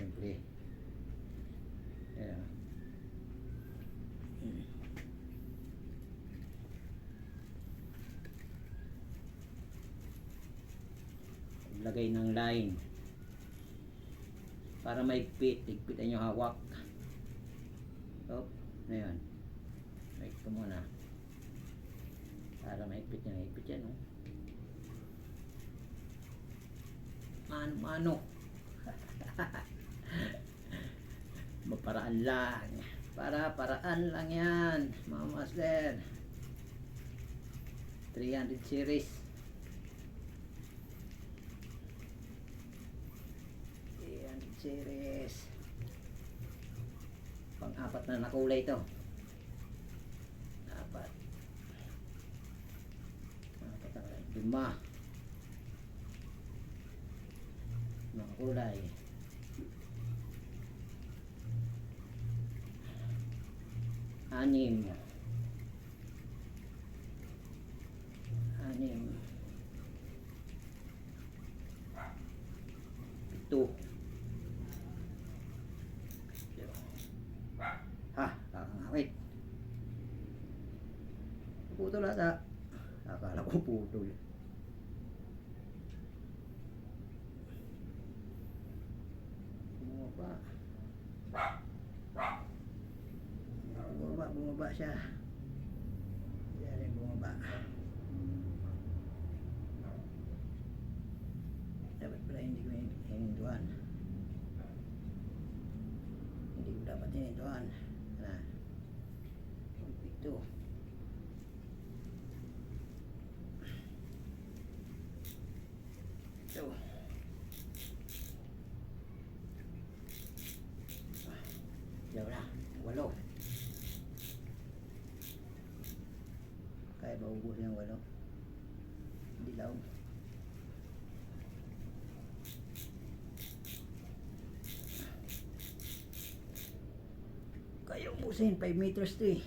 Siyempre. Ayan. Lagay ng line para maigpit. Igpitan yung hawak. Oh, ayan. Wait ko muna. Para maigpit yan. Igpit yan, oh. Mano-mano. Maparaan lang. Paraan lang yan, mga master. 300 series. 300 series. Pang-apat na nakulay ito. Apat. Lima. Mga kulay. Anim. Pito. Ha, kakangawit. Putol ata. Akala ko putol. Bumaba siya. Yan, bumaba. Dapat pala hindi ko hininduan. Hindi ko dapat hininduan. Na. Ito. Ito. Dilaw na. 8. Kaya ba ubusin ang 8? Dilaw. Kaya ubusin. 5 meters to eh.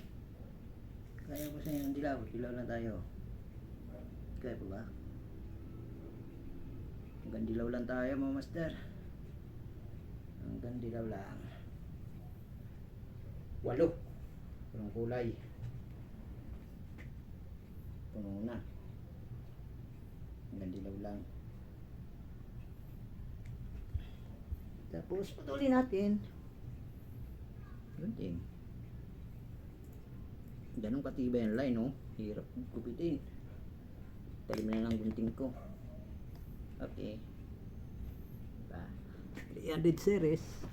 Kaya ubusin ang dilaw. Dilaw na tayo. Kaya pa ba? Hanggang dilaw lang tayo, mga master. Hanggang dilaw lang. 8. Punong kulay. Puno na. Hanggang dilaw lang. Tapos patuloy natin. Gunting. Ganun katibay ang line, no? Hirap kupitin. Talim na lang gunting ko. Okay. 300 series.